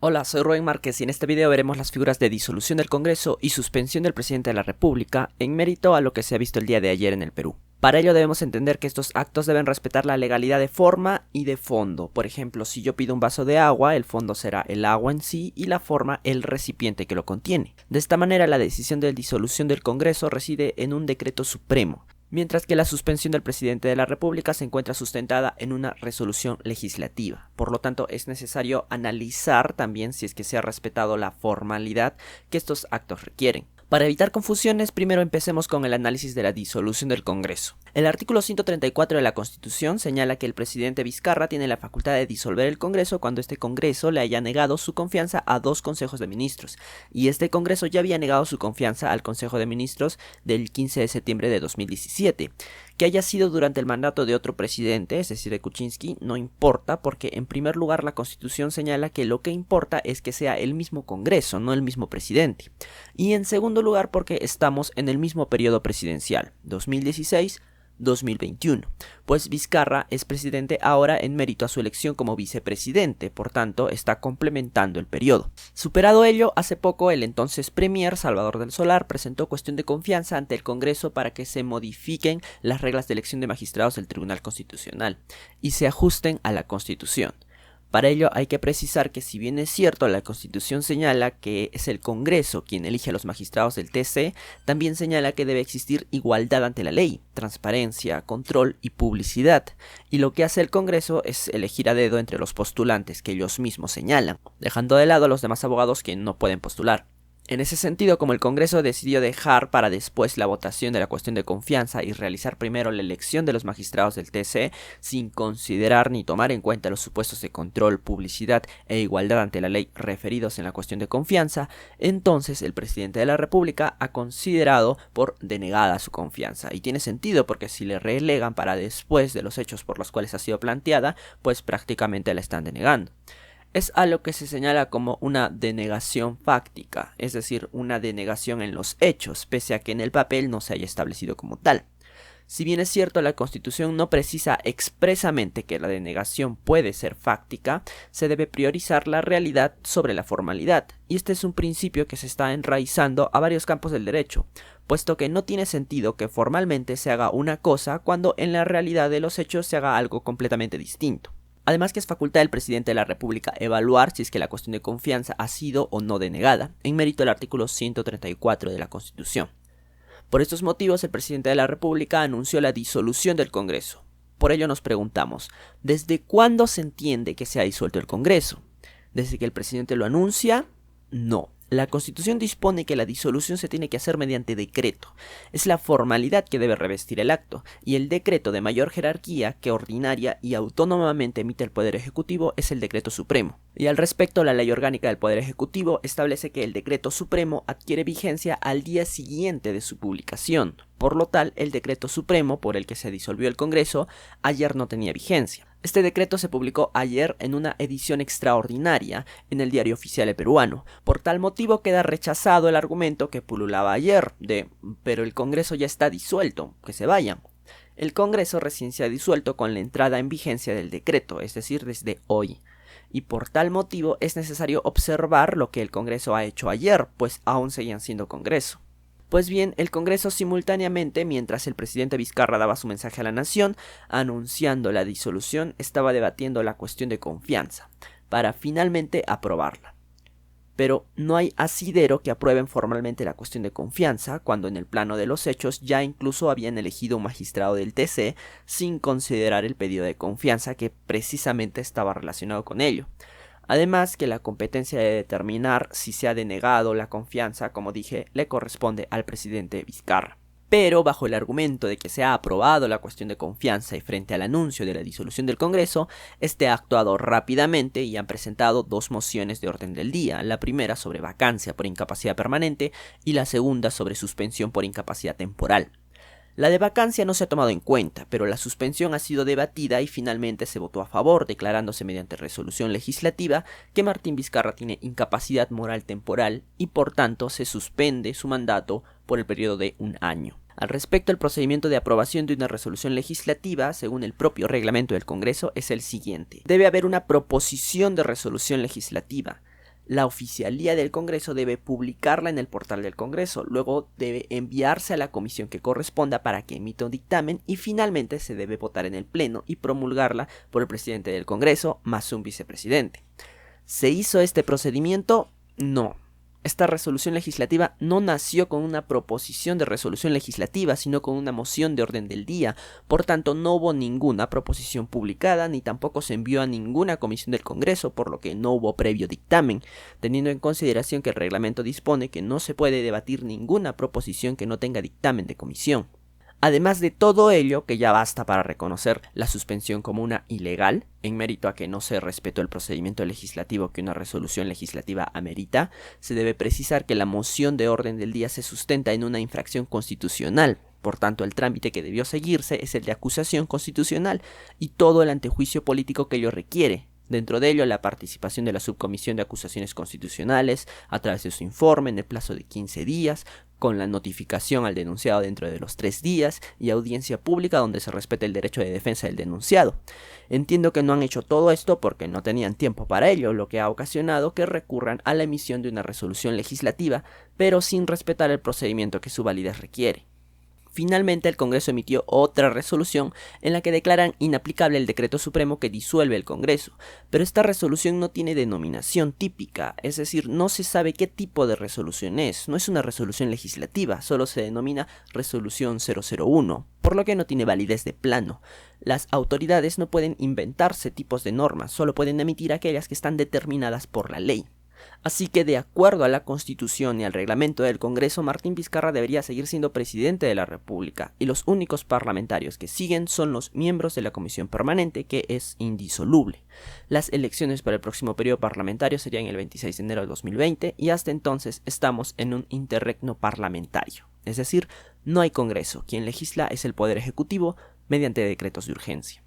Hola, soy Rubén Márquez y en este video veremos las figuras de disolución del Congreso y suspensión del presidente de la República en mérito a lo que se ha visto el día de ayer en el Perú. Para ello debemos entender que estos actos deben respetar la legalidad de forma y de fondo. Por ejemplo, si yo pido un vaso de agua, el fondo será el agua en sí y la forma el recipiente que lo contiene. De esta manera, la decisión de disolución del Congreso reside en un decreto supremo, mientras que la suspensión del presidente de la República se encuentra sustentada en una resolución legislativa. Por lo tanto, es necesario analizar también si es que se ha respetado la formalidad que estos actos requieren. Para evitar confusiones, primero empecemos con el análisis de la disolución del Congreso. El artículo 134 de la Constitución señala que el presidente Vizcarra tiene la facultad de disolver el Congreso cuando este Congreso le haya negado su confianza a dos consejos de ministros, y este Congreso ya había negado su confianza al Consejo de Ministros del 15 de septiembre de 2017. Que haya sido durante el mandato de otro presidente, es decir, de Kuczynski, no importa, porque en primer lugar la Constitución señala que lo que importa es que sea el mismo Congreso, no el mismo presidente. Y en segundo lugar porque estamos en el mismo periodo presidencial, 2016-2021, pues Vizcarra es presidente ahora en mérito a su elección como vicepresidente, por tanto está complementando el periodo. Superado ello, hace poco el entonces premier Salvador del Solar presentó cuestión de confianza ante el Congreso para que se modifiquen las reglas de elección de magistrados del Tribunal Constitucional y se ajusten a la Constitución. Para ello hay que precisar que si bien es cierto la Constitución señala que es el Congreso quien elige a los magistrados del TC, también señala que debe existir igualdad ante la ley, transparencia, control y publicidad, y lo que hace el Congreso es elegir a dedo entre los postulantes que ellos mismos señalan, dejando de lado a los demás abogados que no pueden postular. En ese sentido, como el Congreso decidió dejar para después la votación de la cuestión de confianza y realizar primero la elección de los magistrados del TC, sin considerar ni tomar en cuenta los supuestos de control, publicidad e igualdad ante la ley referidos en la cuestión de confianza, entonces el presidente de la República ha considerado por denegada su confianza. Y tiene sentido porque si le relegan para después de los hechos por los cuales ha sido planteada, pues prácticamente la están denegando. Es a lo que se señala como una denegación fáctica, es decir, una denegación en los hechos, pese a que en el papel no se haya establecido como tal. Si bien es cierto la Constitución no precisa expresamente que la denegación puede ser fáctica, se debe priorizar la realidad sobre la formalidad, y este es un principio que se está enraizando a varios campos del derecho, puesto que no tiene sentido que formalmente se haga una cosa cuando en la realidad de los hechos se haga algo completamente distinto. Además que es facultad del presidente de la República evaluar si es que la cuestión de confianza ha sido o no denegada, en mérito del artículo 134 de la Constitución. Por estos motivos, el presidente de la República anunció la disolución del Congreso. Por ello nos preguntamos, ¿desde cuándo se entiende que se ha disuelto el Congreso? ¿Desde que el presidente lo anuncia? No. La Constitución dispone que la disolución se tiene que hacer mediante decreto. Es la formalidad que debe revestir el acto, y el decreto de mayor jerarquía que ordinaria y autónomamente emite el Poder Ejecutivo es el Decreto Supremo. Y al respecto, la Ley Orgánica del Poder Ejecutivo establece que el Decreto Supremo adquiere vigencia al día siguiente de su publicación. Por lo tal, el Decreto Supremo por el que se disolvió el Congreso ayer no tenía vigencia. Este decreto se publicó ayer en una edición extraordinaria en el Diario Oficial Peruano. Por tal motivo queda rechazado el argumento que pululaba ayer de «pero el Congreso ya está disuelto, que se vayan». El Congreso recién se ha disuelto con la entrada en vigencia del decreto, es decir, desde hoy. Y por tal motivo es necesario observar lo que el Congreso ha hecho ayer, pues aún seguían siendo Congreso. Pues bien, el Congreso simultáneamente, mientras el presidente Vizcarra daba su mensaje a la nación, anunciando la disolución, estaba debatiendo la cuestión de confianza, para finalmente aprobarla. Pero no hay asidero que aprueben formalmente la cuestión de confianza, cuando en el plano de los hechos ya incluso habían elegido un magistrado del TC sin considerar el pedido de confianza que precisamente estaba relacionado con ello. Además que la competencia de determinar si se ha denegado la confianza, como dije, le corresponde al presidente Vizcarra. Pero bajo el argumento de que se ha aprobado la cuestión de confianza y frente al anuncio de la disolución del Congreso, este ha actuado rápidamente y han presentado dos mociones de orden del día, la primera sobre vacancia por incapacidad permanente y la segunda sobre suspensión por incapacidad temporal. La de vacancia no se ha tomado en cuenta, pero la suspensión ha sido debatida y finalmente se votó a favor, declarándose mediante resolución legislativa que Martín Vizcarra tiene incapacidad moral temporal y por tanto se suspende su mandato por el periodo de un año. Al respecto, el procedimiento de aprobación de una resolución legislativa, según el propio reglamento del Congreso, es el siguiente. Debe haber una proposición de resolución legislativa. La oficialía del Congreso debe publicarla en el portal del Congreso, luego debe enviarse a la comisión que corresponda para que emita un dictamen y finalmente se debe votar en el Pleno y promulgarla por el presidente del Congreso más un vicepresidente. ¿Se hizo este procedimiento? No. Esta resolución legislativa no nació con una proposición de resolución legislativa, sino con una moción de orden del día. Por tanto, no hubo ninguna proposición publicada, ni tampoco se envió a ninguna comisión del Congreso, por lo que no hubo previo dictamen, teniendo en consideración que el reglamento dispone que no se puede debatir ninguna proposición que no tenga dictamen de comisión. Además de todo ello, que ya basta para reconocer la suspensión como una ilegal, en mérito a que no se respetó el procedimiento legislativo que una resolución legislativa amerita, se debe precisar que la moción de orden del día se sustenta en una infracción constitucional. Por tanto, el trámite que debió seguirse es el de acusación constitucional y todo el antejuicio político que ello requiere. Dentro de ello, la participación de la Subcomisión de Acusaciones Constitucionales a través de su informe en el plazo de 15 días, con la notificación al denunciado dentro de los 3 días y audiencia pública donde se respete el derecho de defensa del denunciado. Entiendo que no han hecho todo esto porque no tenían tiempo para ello, lo que ha ocasionado que recurran a la emisión de una resolución legislativa, pero sin respetar el procedimiento que su validez requiere. Finalmente, el Congreso emitió otra resolución en la que declaran inaplicable el decreto supremo que disuelve el Congreso, pero esta resolución no tiene denominación típica, es decir, no se sabe qué tipo de resolución es, no es una resolución legislativa, solo se denomina resolución 001, por lo que no tiene validez de plano. Las autoridades no pueden inventarse tipos de normas, solo pueden emitir aquellas que están determinadas por la ley. Así que, de acuerdo a la Constitución y al reglamento del Congreso, Martín Vizcarra debería seguir siendo presidente de la República, y los únicos parlamentarios que siguen son los miembros de la Comisión Permanente, que es indisoluble. Las elecciones para el próximo periodo parlamentario serían el 26 de enero de 2020, y hasta entonces estamos en un interregno parlamentario. Es decir, no hay Congreso, quien legisla es el Poder Ejecutivo mediante decretos de urgencia.